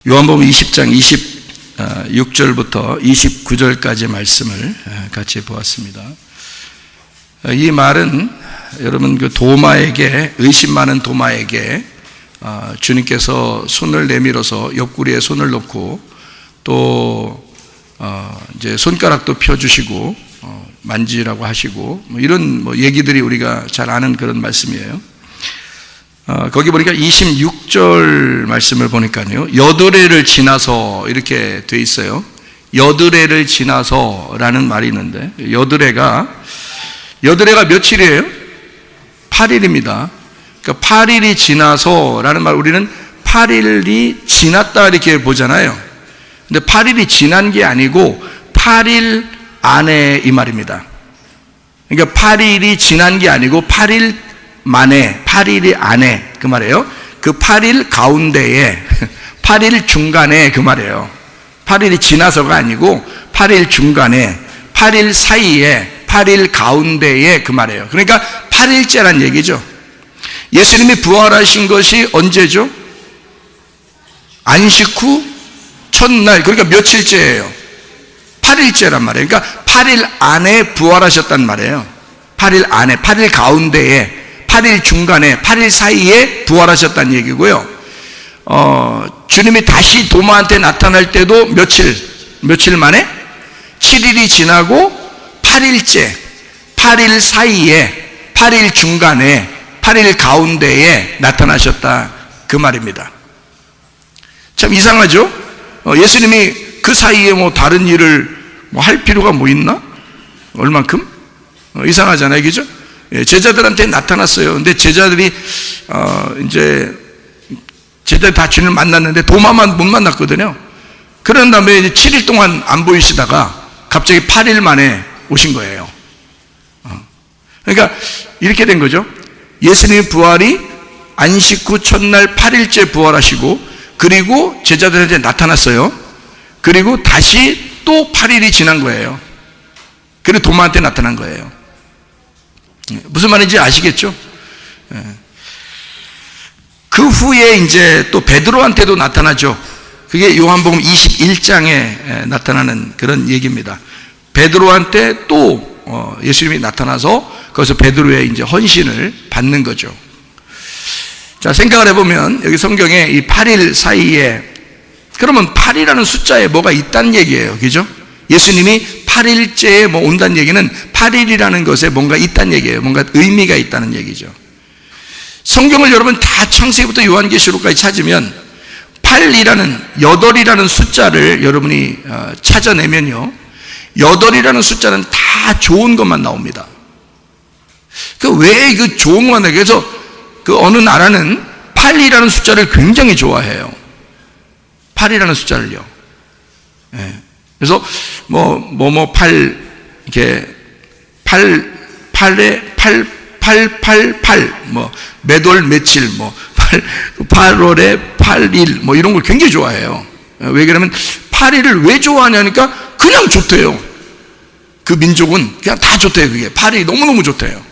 요한복음 20장 26절부터 29절까지 말씀을 같이 보았습니다. 이 말은 여러분 그 도마에게, 의심 많은 도마에게 주님께서 손을 내밀어서 옆구리에 손을 놓고 또 이제 손가락도 펴주시고 만지라고 하시고 이런 얘기들이 우리가 잘 아는 그런 말씀이에요. 거기 보니까 26절 말씀을 보니까요, 여드레를 지나서 이렇게 돼 있어요. 여드레를 지나서 라는 말이 있는데, 여드레가 며칠이에요? 8일입니다. 그러니까 8일이 지나서 라는 말, 우리는 8일이 지났다 이렇게 보잖아요. 근데 8일이 지난 게 아니고 8일 안에 이 말입니다. 그러니까 8일이 지난 게 아니고 8일 만에, 8일이 안에 그 말이에요. 그 8일 가운데에, 8일 중간에 그 말이에요. 8일이 지나서가 아니고 8일 중간에, 8일 사이에, 8일 가운데에 그 말이에요. 그러니까 8일째란 얘기죠. 예수님이 부활하신 것이 언제죠? 안식 후 첫날, 그러니까 며칠째예요? 8일째란 말이에요. 그러니까 8일 안에 부활하셨단 말이에요. 8일 안에, 8일 가운데에, 8일 중간에, 8일 사이에 부활하셨다는 얘기고요. 주님이 다시 도마한테 나타날 때도 며칠 만에? 7일이 지나고 8일째, 8일 사이에, 8일 중간에, 8일 가운데에 나타나셨다 그 말입니다. 참 이상하죠? 예수님이 그 사이에 다른 일을 할 필요가 있나? 얼만큼? 이상하잖아요, 그죠? 제자들한테 나타났어요. 근데 제자들이 다 주님을 만났는데 도마만 못 만났거든요. 그런 다음에 이제 7일 동안 안 보이시다가 갑자기 8일 만에 오신 거예요. 그러니까 이렇게 된 거죠. 예수님의 부활이 안식 후 첫날 8일째 부활하시고, 그리고 제자들한테 나타났어요. 그리고 다시 또 8일이 지난 거예요. 그리고 도마한테 나타난 거예요. 무슨 말인지 아시겠죠? 그 후에 이제 또 베드로한테도 나타나죠. 그게 요한복음 21장에 나타나는 그런 얘기입니다. 베드로한테 또 예수님이 나타나서 거기서 베드로의 이제 헌신을 받는 거죠. 자, 생각을 해보면 여기 성경에 이 8일 사이에, 그러면 8이라는 숫자에 뭐가 있다는 얘기예요. 그죠? 예수님이 8일째에 온다는 얘기는 8일이라는 것에 뭔가 있다는 얘기예요. 뭔가 의미가 있다는 얘기죠. 성경을 여러분 다 창세기부터 요한계시록까지 찾으면 8이라는 숫자를 여러분이 찾아내면요, 8이라는 숫자는 다 좋은 것만 나옵니다. 왜 그 좋은 것만 나요? 그래서 그 어느 나라는 8이라는 숫자를 굉장히 좋아해요. 8이라는 숫자를요. 예. 그래서 8 이렇게 888 매월 며칠 8월에 8일 이런 걸 굉장히 좋아해요. 왜 그러면 8일을 왜 좋아하냐니까 그냥 좋대요. 그 민족은 그냥 다 좋대요. 그게 8일이 너무너무 좋대요.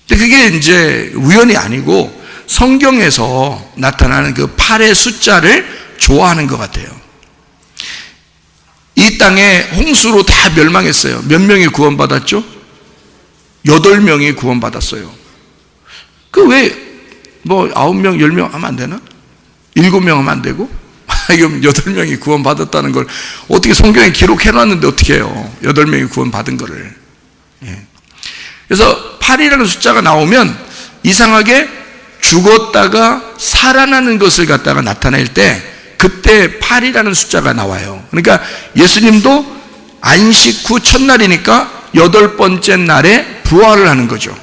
근데 그게 이제 우연이 아니고 성경에서 나타나는 그 8의 숫자를 좋아하는 것 같아요. 이 땅에 홍수로 다 멸망했어요. 몇 명이 구원받았죠? 8명이 구원받았어요. 그 왜 9명, 10명 하면 안 되나? 7명 하면 안 되고? 그럼 8명이 구원받았다는 걸 어떻게 성경에 기록해놨는데 어떻게 해요? 8명이 구원받은 거를. 그래서 8이라는 숫자가 나오면 이상하게 죽었다가 살아나는 것을 갖다가 나타낼 때 그때 8이라는 숫자가 나와요. 그러니까 예수님도 안식 후 첫날이니까 8번째 날에 부활을 하는 거죠.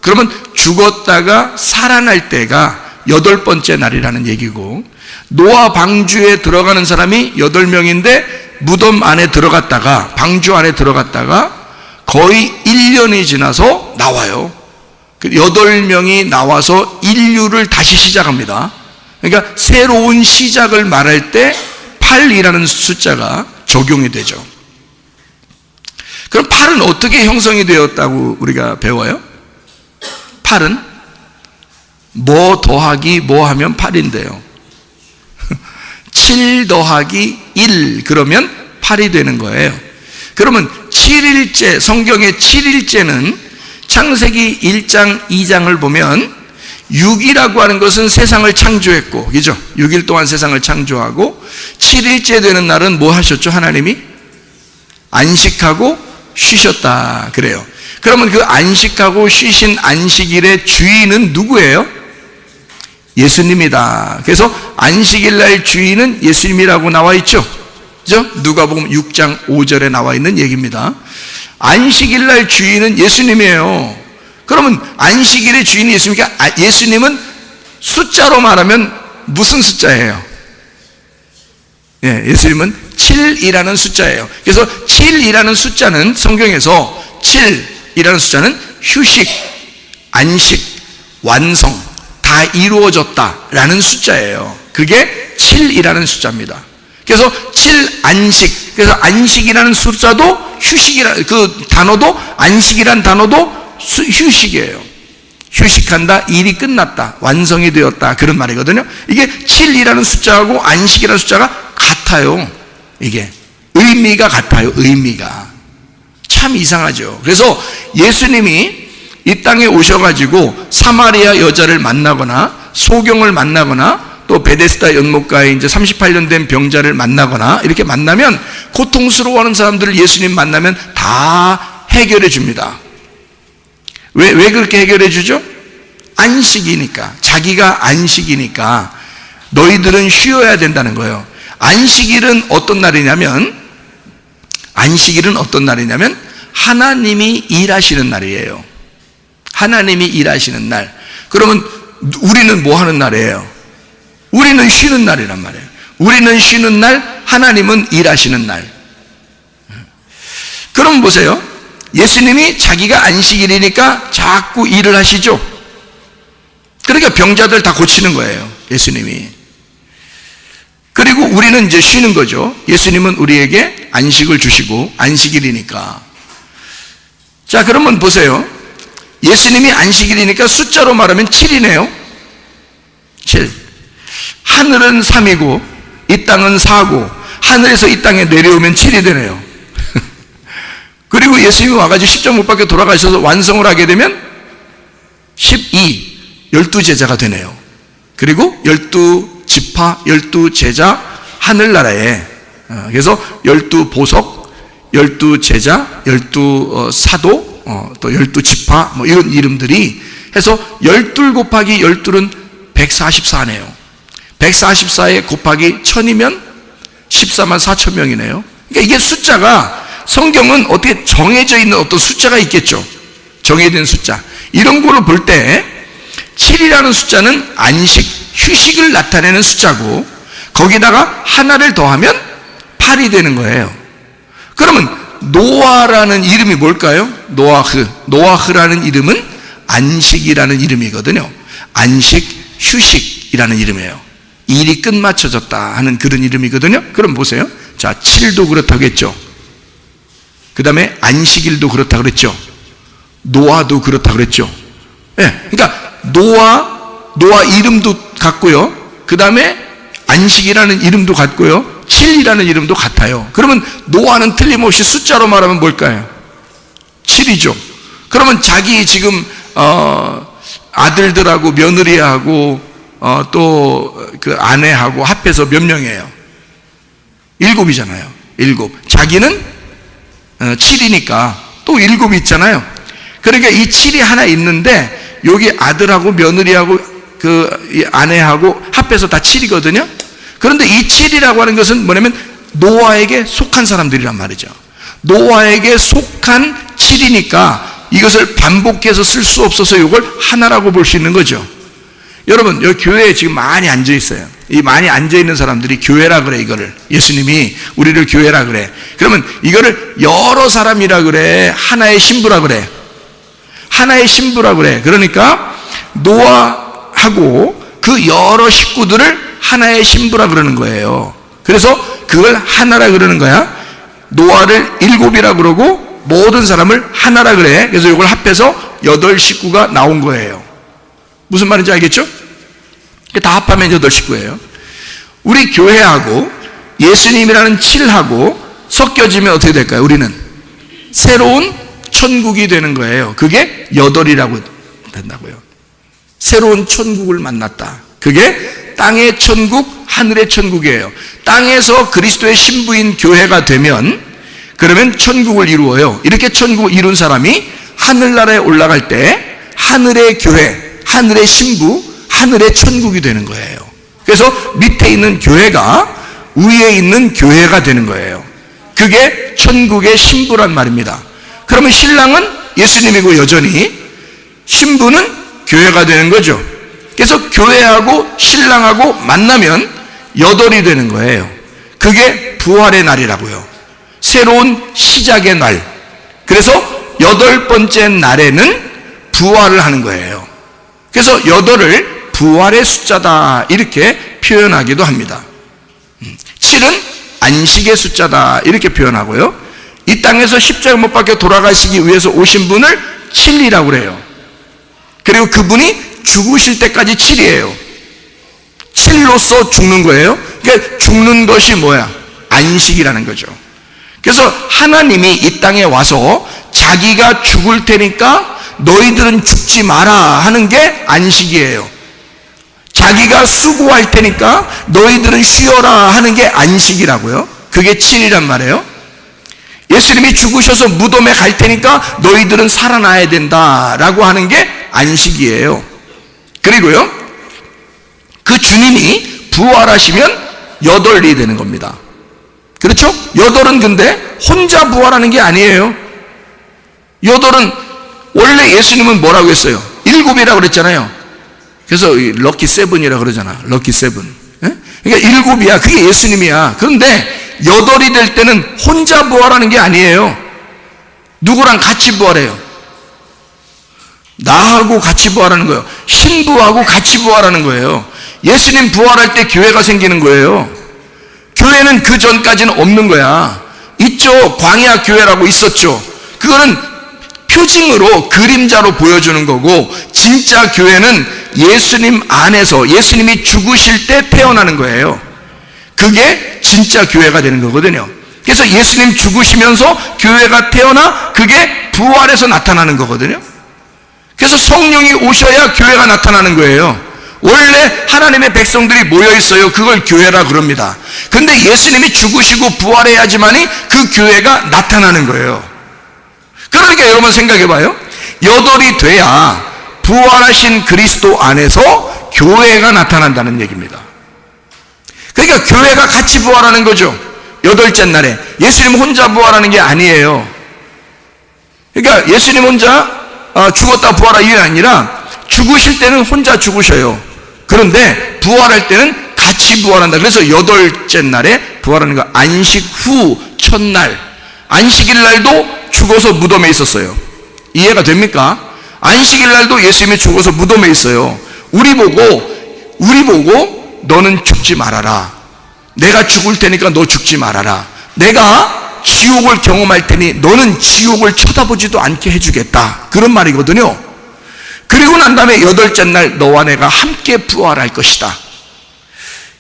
그러면 죽었다가 살아날 때가 8번째 날이라는 얘기고, 노아 방주에 들어가는 사람이 8명인데 무덤 안에 들어갔다가, 방주 안에 들어갔다가 거의 1년이 지나서 나와요. 8명이 나와서 인류를 다시 시작합니다. 그러니까 새로운 시작을 말할 때 8이라는 숫자가 적용이 되죠. 그럼 8은 어떻게 형성이 되었다고 우리가 배워요? 8은 뭐 더하기 뭐 하면 8인데요. 7 더하기 1 그러면 8이 되는 거예요. 그러면 7일째, 성경의 7일째는 창세기 1장, 2장을 보면 6이라고 하는 것은 세상을 창조했고, 그죠? 6일 동안 세상을 창조하고 7일째 되는 날은 뭐 하셨죠? 하나님이 안식하고 쉬셨다 그래요. 그러면 그 안식하고 쉬신 안식일의 주인은 누구예요? 예수님이다. 그래서 안식일날 주인은 예수님이라고 나와 있죠. 그죠? 누가복음 6장 5절에 나와 있는 얘기입니다. 안식일날 주인은 예수님이에요. 그러면 안식일의 주인이 예수님이니까 예수님은 숫자로 말하면 무슨 숫자예요? 예, 예수님은 7이라는 숫자예요. 그래서 7이라는 숫자는 성경에서 7이라는 숫자는 휴식, 안식, 완성 다 이루어졌다라는 숫자예요. 그게 7이라는 숫자입니다. 그래서 7안식, 그래서 안식이라는 숫자도 휴식이라는 그 단어도 안식이라는 단어도 휴식이에요. 휴식한다, 일이 끝났다, 완성이 되었다 그런 말이거든요. 이게 7이라는 숫자하고 안식이라는 숫자가 같아요. 이게 의미가 같아요. 의미가 참 이상하죠. 그래서 예수님이 이 땅에 오셔가지고 사마리아 여자를 만나거나 소경을 만나거나 또 베데스다 연못가에 이제 38년 된 병자를 만나거나 이렇게 만나면 고통스러워하는 사람들을 예수님 만나면 다 해결해 줍니다. 왜 그렇게 해결해 주죠? 안식이니까. 자기가 안식이니까 너희들은 쉬어야 된다는 거예요. 안식일은 어떤 날이냐면 하나님이 일하시는 날이에요. 하나님이 일하시는 날. 그러면 우리는 뭐 하는 날이에요? 우리는 쉬는 날이란 말이에요. 우리는 쉬는 날, 하나님은 일하시는 날. 그럼 보세요. 예수님이 자기가 안식일이니까 자꾸 일을 하시죠. 그러니까 병자들 다 고치는 거예요. 예수님이. 그리고 우리는 이제 쉬는 거죠. 예수님은 우리에게 안식을 주시고 안식일이니까. 자, 그러면 보세요. 예수님이 안식일이니까 숫자로 말하면 7이네요. 7. 하늘은 3이고 이 땅은 4고 하늘에서 이 땅에 내려오면 7이 되네요. 그리고 예수님이 와가지고 십자가 못 박혀 돌아가셔서 완성을 하게 되면 12, 12제자가 되네요. 그리고 12지파, 12제자 하늘나라에, 그래서 12보석, 12제자, 12사도, 또 12지파 뭐 이런 이름들이 해서 12 곱하기 12는 144네요. 144에 곱하기 1000이면 14만 4천 명이네요. 그러니까 이게 숫자가 성경은 어떻게 정해져 있는 어떤 숫자가 있겠죠. 정해진 숫자. 이런 거를 볼 때 7이라는 숫자는 안식, 휴식을 나타내는 숫자고 거기다가 하나를 더하면 8이 되는 거예요. 그러면 노아라는 이름이 뭘까요? 노아흐라는 이름은 안식이라는 이름이거든요. 안식, 휴식이라는 이름이에요. 일이 끝마쳐졌다 하는 그런 이름이거든요. 그럼 보세요. 자, 7도 그렇다고 했죠. 그 다음에 안식일도 그렇다고 그랬죠. 노아도 그렇다고 그랬죠. 예, 그러니까 노아 이름도 같고요. 그 다음에 안식이라는 이름도 같고요. 7이라는 이름도 같아요. 그러면 노아는 틀림없이 숫자로 말하면 뭘까요? 7이죠. 그러면 자기 지금 아들들하고 며느리하고 또 그 아내하고 합해서 몇 명이에요? 7이잖아요. 7. 자기는 7이니까 또 7이 있잖아요. 그러니까 이 7이 하나 있는데 여기 아들하고 며느리하고 그 아내하고 합해서 다 7이거든요. 그런데 이 7이라고 하는 것은 뭐냐면 노아에게 속한 사람들이란 말이죠. 노아에게 속한 7이니까 이것을 반복해서 쓸 수 없어서 이걸 하나라고 볼 수 있는 거죠. 여러분, 여기 교회에 지금 많이 앉아 있어요. 이 많이 앉아 있는 사람들이 교회라 그래. 이거를 예수님이 우리를 교회라 그래. 그러면 이거를 여러 사람이라 그래, 하나의 신부라 그래. 하나의 신부라 그래. 그러니까 노아하고 그 여러 식구들을 하나의 신부라 그러는 거예요. 그래서 그걸 하나라 그러는 거야. 노아를 7이라 그러고 모든 사람을 하나라 그래. 그래서 이걸 합해서 8식구가 나온 거예요. 무슨 말인지 알겠죠? 다 합하면 8식구예요. 우리 교회하고 예수님이라는 칠하고 섞여지면 어떻게 될까요? 우리는 새로운 천국이 되는 거예요. 그게 여덟이라고 된다고요. 새로운 천국을 만났다. 그게 땅의 천국, 하늘의 천국이에요. 땅에서 그리스도의 신부인 교회가 되면 그러면 천국을 이루어요. 이렇게 천국을 이룬 사람이 하늘나라에 올라갈 때 하늘의 교회, 하늘의 신부, 하늘의 천국이 되는 거예요. 그래서 밑에 있는 교회가 위에 있는 교회가 되는 거예요. 그게 천국의 신부란 말입니다. 그러면 신랑은 예수님이고 여전히 신부는 교회가 되는 거죠. 그래서 교회하고 신랑하고 만나면 여덟이 되는 거예요. 그게 부활의 날이라고요. 새로운 시작의 날. 그래서 여덟 번째 날에는 부활을 하는 거예요. 그래서 여덟을 부활의 숫자다 이렇게 표현하기도 합니다. 7은 안식의 숫자다 이렇게 표현하고요. 이 땅에서 십자가 못 박혀 돌아가시기 위해서 오신 분을 7이라고 그래요. 그리고 그분이 죽으실 때까지 7이에요. 7로서 죽는 거예요. 그러니까 죽는 것이 뭐야? 안식이라는 거죠. 그래서 하나님이 이 땅에 와서 자기가 죽을 테니까 너희들은 죽지 마라 하는 게 안식이에요. 자기가 수고할 테니까 너희들은 쉬어라 하는 게 안식이라고요. 그게 7이란 말이에요. 예수님이 죽으셔서 무덤에 갈 테니까 너희들은 살아나야 된다라고 하는 게 안식이에요. 그리고요, 그 주님이 부활하시면 여덟이 되는 겁니다. 그렇죠? 여덟은 근데 혼자 부활하는 게 아니에요. 여덟은 원래 예수님은 뭐라고 했어요? 7이라고 그랬잖아요. 그래서 럭키 세븐이라고 그러잖아. 럭키 세븐. 그러니까 7이야. 그게 예수님이야. 그런데 8이 될 때는 혼자 부활하는 게 아니에요. 누구랑 같이 부활해요? 나하고 같이 부활하는 거예요. 신부하고 같이 부활하는 거예요. 예수님 부활할 때 교회가 생기는 거예요. 교회는 그 전까지는 없는 거야. 있죠. 광야 교회라고 있었죠. 그거는 표징으로 그림자로 보여주는 거고, 진짜 교회는 예수님 안에서 예수님이 죽으실 때 태어나는 거예요. 그게 진짜 교회가 되는 거거든요. 그래서 예수님 죽으시면서 교회가 태어나 그게 부활해서 나타나는 거거든요. 그래서 성령이 오셔야 교회가 나타나는 거예요. 원래 하나님의 백성들이 모여 있어요. 그걸 교회라 그럽니다. 근데 예수님이 죽으시고 부활해야지만이 그 교회가 나타나는 거예요. 그러니까 여러분 생각해 봐요. 8이 돼야 부활하신 그리스도 안에서 교회가 나타난다는 얘기입니다. 그러니까 교회가 같이 부활하는 거죠. 8째 날에. 예수님 혼자 부활하는 게 아니에요. 그러니까 예수님 혼자 죽었다 부활하 이게 아니라 죽으실 때는 혼자 죽으셔요. 그런데 부활할 때는 같이 부활한다. 그래서 8째 날에 부활하는 거. 안식 후 첫날. 안식일 날도 죽어서 무덤에 있었어요. 이해가 됩니까? 안식일 날도 예수님이 죽어서 무덤에 있어요. 우리 보고 너는 죽지 말아라. 내가 죽을 테니까 너 죽지 말아라. 내가 지옥을 경험할 테니 너는 지옥을 쳐다보지도 않게 해주겠다. 그런 말이거든요. 그리고 난 다음에 8째 날 너와 내가 함께 부활할 것이다.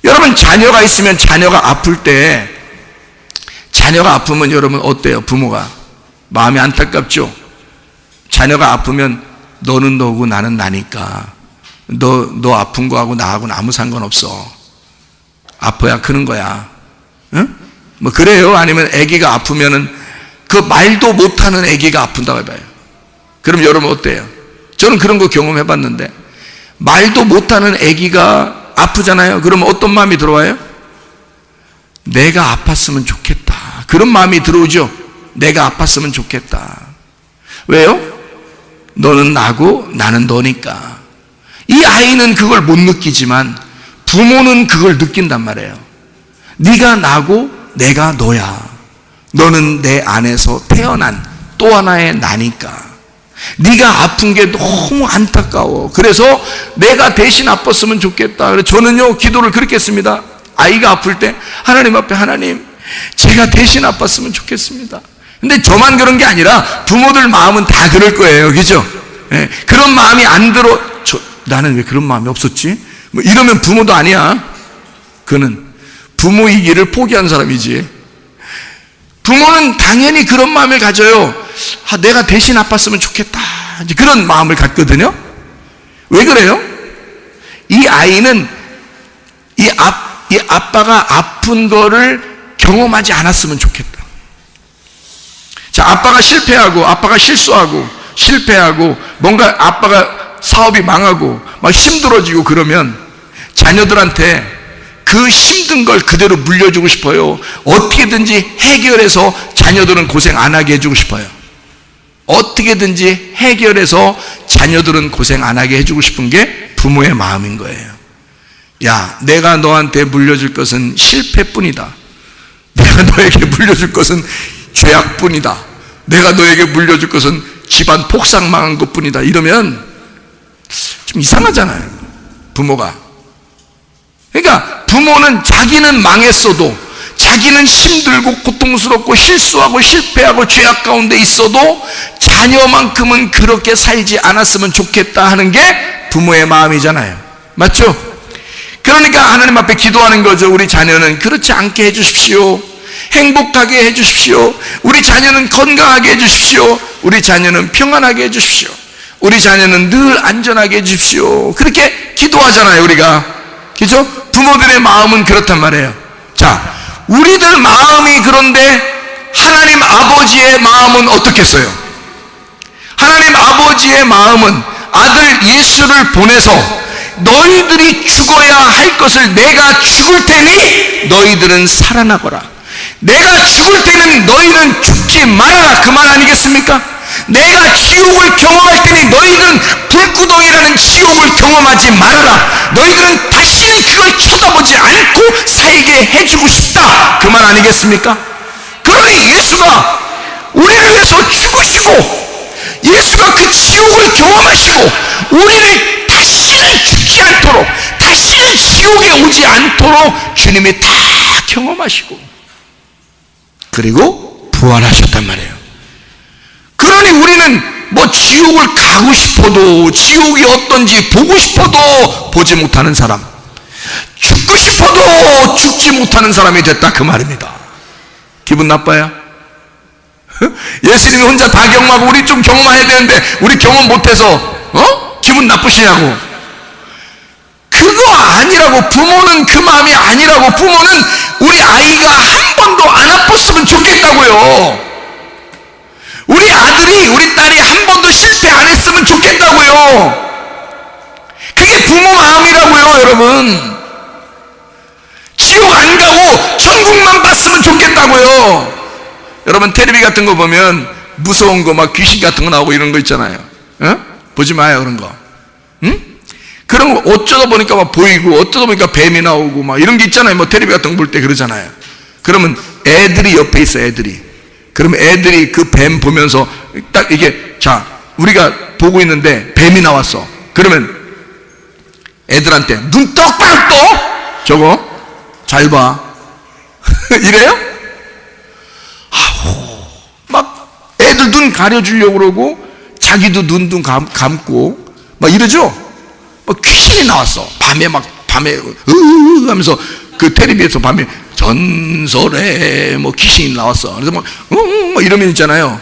여러분, 자녀가 있으면 자녀가 아플 때, 자녀가 아프면 여러분 어때요? 부모가 마음이 안타깝죠? 자녀가 아프면 너는 너고 나는 나니까 너 아픈 거하고 나하고는 아무 상관없어. 아파야 크는 거야. 응? 뭐 그래요? 아니면 아기가 아프면은 그 말도 못하는 아기가 아픈다고 해봐요. 그럼 여러분 어때요? 저는 그런 거 경험해 봤는데, 말도 못하는 아기가 아프잖아요. 그러면 어떤 마음이 들어와요? 내가 아팠으면 좋겠다. 그런 마음이 들어오죠. 내가 아팠으면 좋겠다. 왜요? 너는 나고 나는 너니까. 이 아이는 그걸 못 느끼지만 부모는 그걸 느낀단 말이에요. 네가 나고 내가 너야. 너는 내 안에서 태어난 또 하나의 나니까. 네가 아픈 게 너무 안타까워. 그래서 내가 대신 아팠으면 좋겠다. 그래서 저는요, 기도를 그렇게 했습니다. 아이가 아플 때 하나님 앞에, 하나님, 제가 대신 아팠으면 좋겠습니다. 근데 저만 그런 게 아니라 부모들 마음은 다 그럴 거예요. 그죠? 예, 그런 마음이 안 들어. 나는 왜 그런 마음이 없었지? 뭐 이러면 부모도 아니야. 그는 부모이기를 포기한 사람이지. 부모는 당연히 그런 마음을 가져요. 내가 대신 아팠으면 좋겠다, 이제 그런 마음을 갖거든요. 왜 그래요? 이 아이는 이 아빠가 아픈 거를 경험하지 않았으면 좋겠다. 자, 아빠가 실패하고, 아빠가 실수하고, 뭔가 아빠가 사업이 망하고, 막 힘들어지고 그러면 자녀들한테 그 힘든 걸 그대로 물려주고 싶어요. 어떻게든지 해결해서 자녀들은 고생 안 하게 해주고 싶어요. 어떻게든지 해결해서 자녀들은 고생 안 하게 해주고 싶은 게 부모의 마음인 거예요. 야, 내가 너한테 물려줄 것은 실패뿐이다. 내가 너에게 물려줄 것은 죄악뿐이다. 내가 너에게 물려줄 것은 집안 폭삭 망한 것뿐이다. 이러면 좀 이상하잖아요, 부모가. 그러니까 부모는 자기는 망했어도, 자기는 힘들고 고통스럽고 실수하고 실패하고 죄악 가운데 있어도 자녀만큼은 그렇게 살지 않았으면 좋겠다 하는 게 부모의 마음이잖아요. 맞죠? 그러니까 하나님 앞에 기도하는 거죠. 우리 자녀는 그렇지 않게 해주십시오. 행복하게 해주십시오. 우리 자녀는 건강하게 해주십시오. 우리 자녀는 평안하게 해주십시오. 우리 자녀는 늘 안전하게 해주십시오. 그렇게 기도하잖아요, 우리가. 그죠? 부모들의 마음은 그렇단 말이에요. 자, 우리들 마음이 그런데 하나님 아버지의 마음은 어떻겠어요? 하나님 아버지의 마음은 아들 예수를 보내서 너희들이 죽어야 할 것을 내가 죽을 테니 너희들은 살아나거라. 내가 죽을 때는 너희는 죽지 말아라, 그 말 아니겠습니까? 내가 지옥을 경험할 테니 너희들은 불구덩이라는 지옥을 경험하지 말아라. 너희들은 다시는 그걸 쳐다보지 않고 살게 해주고 싶다, 그 말 아니겠습니까? 그러니 예수가 우리를 위해서 죽으시고, 예수가 그 지옥을 경험하시고 우리를 다시는 죽지 않도록, 다시는 지옥에 오지 않도록 주님이 다 경험하시고 그리고 부활하셨단 말이에요. 그러니 우리는 뭐 지옥을 가고 싶어도, 지옥이 어떤지 보고 싶어도 보지 못하는 사람, 죽고 싶어도 죽지 못하는 사람이 됐다, 그 말입니다. 기분 나빠요? 예수님이 혼자 다 경험하고 우리 좀 경험해야 되는데 우리 경험 못해서 기분 나쁘시냐고. 그거 아니라고. 부모는 그 마음이 아니라고. 부모는 우리 아이가 한 번도 안 아팠으면 좋겠다고요. 우리 아들이, 우리 딸이 한 번도 실패 안 했으면 좋겠다고요. 그게 부모 마음이라고요, 여러분. 지옥 안 가고 천국만 봤으면 좋겠다고요. 여러분, 텔레비 같은 거 보면 무서운 거, 막 귀신 같은 거 나오고 이런 거 있잖아요. 보지 마요, 그런 거. 응? 그런 거 어쩌다 보니까 막 보이고, 어쩌다 보니까 뱀이 나오고 막 이런 게 있잖아요. 뭐 텔레비 같은 거 볼 때 그러잖아요. 그러면 애들이 옆에 있어, 애들이. 그러면 애들이 그 뱀 보면서 딱 이게, 자, 우리가 보고 있는데 뱀이 나왔어. 그러면 애들한테 눈 똑바로 떠! 저거 잘 봐. 이래요? 아우, 막 애들 눈 가려주려고 그러고 자기도 눈 감고 막 이러죠? 막 귀신이 나왔어. 밤에 하면서 그 텔레비에서 밤에 전설에 뭐 귀신이 나왔어. 그래서 막 이러면 있잖아요.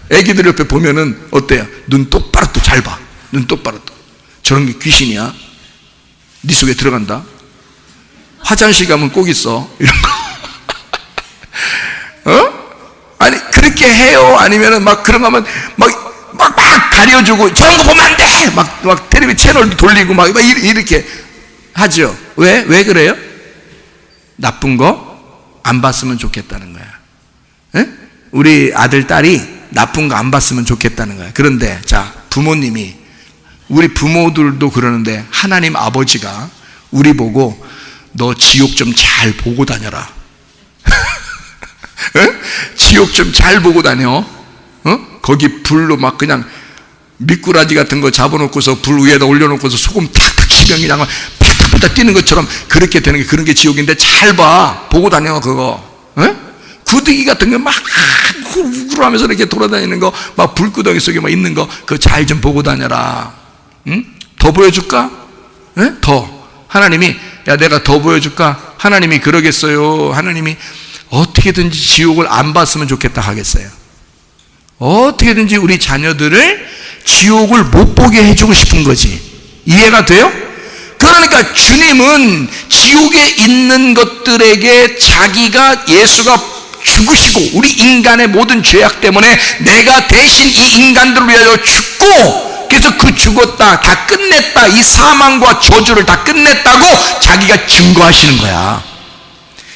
애기들 옆에 보면은 어때요? 눈 똑바로 또 잘 봐. 눈 똑바로 또. 저런 게 귀신이야. 네 속에 들어간다. 화장실 가면 꼭 있어. 이런 거. 아니, 그렇게 해요? 아니면은 막 그런 거 하면 막 가려주고 저런 거 보면 안 돼! 막 텔레비 채널도 돌리고 막 이렇게 하죠. 왜 그래요? 나쁜 거 안 봤으면 좋겠다는 거야. 에? 우리 아들, 딸이 나쁜 거 안 봤으면 좋겠다는 거야. 그런데, 자, 부모님이, 우리 부모들도 그러는데 하나님 아버지가 우리 보고 너 지옥 좀 잘 보고 다녀라. 지옥 좀 잘 보고 다녀. 거기 불로 막 그냥 미꾸라지 같은 거 잡아놓고서 불 위에다 올려놓고서 소금 탁탁 치면 그냥 팍팍팍 뛰는 것처럼 그렇게 되는 게, 그런 게 지옥인데 잘 봐. 보고 다녀, 그거. 구더기 같은 거 막 후루후루 하면서 이렇게 돌아다니는 거, 막 불구덩이 속에 막 있는 거, 그거 잘 좀 보고 다녀라. 더 보여줄까? 더. 하나님이, 야, 내가 더 보여줄까? 하나님이 그러겠어요? 하나님이 어떻게든지 지옥을 안 봤으면 좋겠다 하겠어요? 어떻게든지 우리 자녀들을 지옥을 못 보게 해주고 싶은 거지. 이해가 돼요? 그러니까 주님은 지옥에 있는 것들에게 자기가 예수가 죽으시고 우리 인간의 모든 죄악 때문에 내가 대신 이 인간들을 위하여 죽고, 그래서 그 죽었다, 다 끝냈다, 이 사망과 저주를 다 끝냈다고 자기가 증거하시는 거야.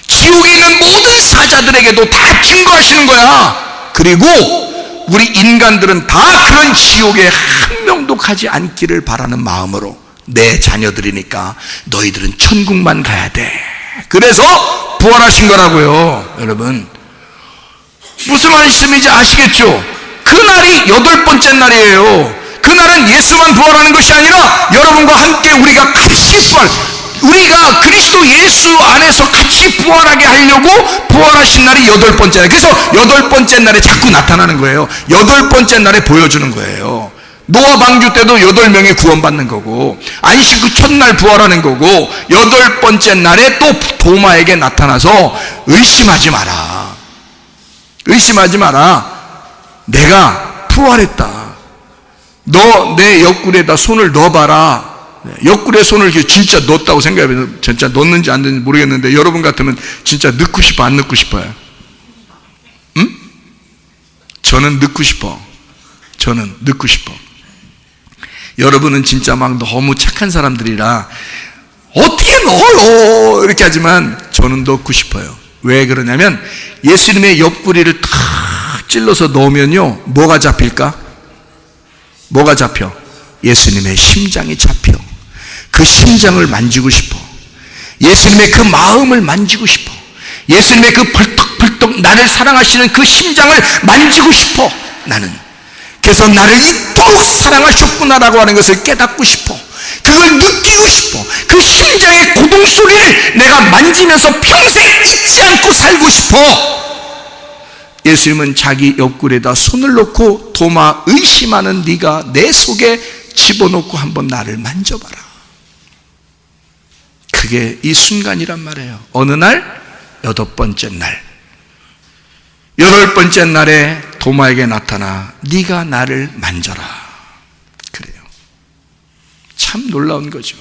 지옥에 있는 모든 사자들에게도 다 증거하시는 거야. 그리고 우리 인간들은 다 그런 지옥에 한 명도 가지 않기를 바라는 마음으로, 내 자녀들이니까 너희들은 천국만 가야 돼. 그래서 부활하신 거라고요. 여러분, 무슨 말씀인지 아시겠죠? 그날이 8번째 날이에요. 그날은 예수만 부활하는 것이 아니라 여러분과 함께 우리가 같이 우리가 그리스도 예수 안에서 같이 부활하게 하려고 부활하신 날이 8번째 날. 그래서 8번째 날에 자꾸 나타나는 거예요. 8번째 날에 보여주는 거예요. 노아 방주 때도 8명이 구원받는 거고, 안식 그 첫날 부활하는 거고, 8번째 날에 또 도마에게 나타나서 의심하지 마라. 의심하지 마라. 내가 부활했다. 너 내 옆구리에다 손을 넣어봐라. 옆구리에 손을 진짜 넣었다고 생각해요. 진짜 넣는지 안 넣는지 모르겠는데 여러분 같으면 진짜 넣고 싶어, 안 넣고 싶어요? 응? 저는 넣고 싶어. 저는 넣고 싶어. 여러분은 진짜 막 너무 착한 사람들이라 어떻게 넣어요? 이렇게 하지만 저는 넣고 싶어요. 왜 그러냐면 예수님의 옆구리를 탁 찔러서 넣으면요, 뭐가 잡힐까? 뭐가 잡혀? 예수님의 심장이 잡혀. 그 심장을 만지고 싶어. 예수님의 그 마음을 만지고 싶어. 예수님의 그 벌떡벌떡 나를 사랑하시는 그 심장을 만지고 싶어, 나는. 그래서 나를 이토록 사랑하셨구나라고 하는 것을 깨닫고 싶어. 그걸 느끼고 싶어. 그 심장의 고동 소리를 내가 만지면서 평생 잊지 않고 살고 싶어. 예수님은 자기 옆구리에다 손을 놓고 도마, 의심하는 네가 내 속에 집어넣고 한번 나를 만져봐라. 그게 이 순간이란 말이에요. 어느 날? 8번째 날. 8번째 날에 도마에게 나타나 네가 나를 만져라. 그래요. 참 놀라운 거죠.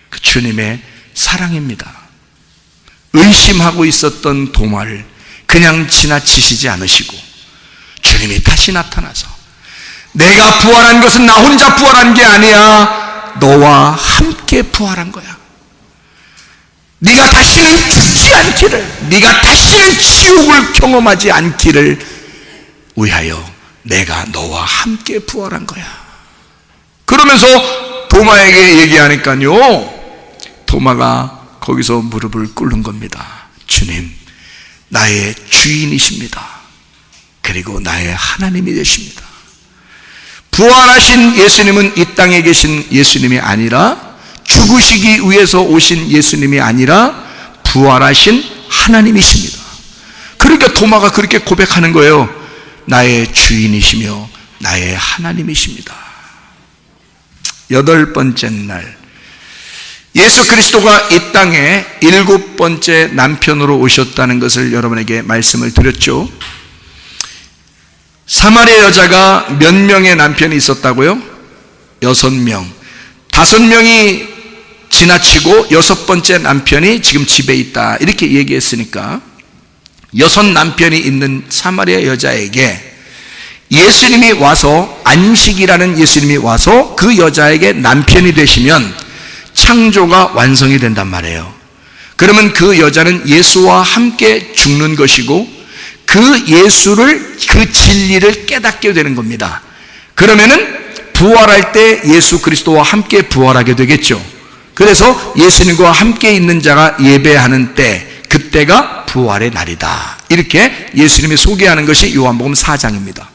그 주님의 사랑입니다. 의심하고 있었던 도마를 그냥 지나치시지 않으시고 주님이 다시 나타나서 내가 부활한 것은 나 혼자 부활한 게 아니야. 너와 함께 부활한 거야. 네가 다시는 죽지 않기를, 네가 다시는 지옥을 경험하지 않기를 위하여 내가 너와 함께 부활한 거야. 그러면서 도마에게 얘기하니까요, 도마가 거기서 무릎을 꿇는 겁니다. 주님, 나의 주인이십니다. 그리고 나의 하나님이 되십니다. 부활하신 예수님은 이 땅에 계신 예수님이 아니라, 죽으시기 위해서 오신 예수님이 아니라 부활하신 하나님이십니다. 그러니까 도마가 그렇게 고백하는 거예요. 나의 주인이시며 나의 하나님이십니다. 8번째 날, 예수 그리스도가 이 땅에 7번째 남편으로 오셨다는 것을 여러분에게 말씀을 드렸죠. 사마리아 여자가 몇 명의 남편이 있었다고요? 6명. 5명이 지나치고 6번째 남편이 지금 집에 있다, 이렇게 얘기했으니까 6 남편이 있는 사마리아 여자에게 예수님이 와서, 안식이라는 예수님이 와서 그 여자에게 남편이 되시면 창조가 완성이 된단 말이에요. 그러면 그 여자는 예수와 함께 죽는 것이고 그 예수를, 그 진리를 깨닫게 되는 겁니다. 그러면은 부활할 때 예수 그리스도와 함께 부활하게 되겠죠. 그래서 예수님과 함께 있는 자가 예배하는 때, 그때가 부활의 날이다, 이렇게 예수님이 소개하는 것이 요한복음 4장입니다.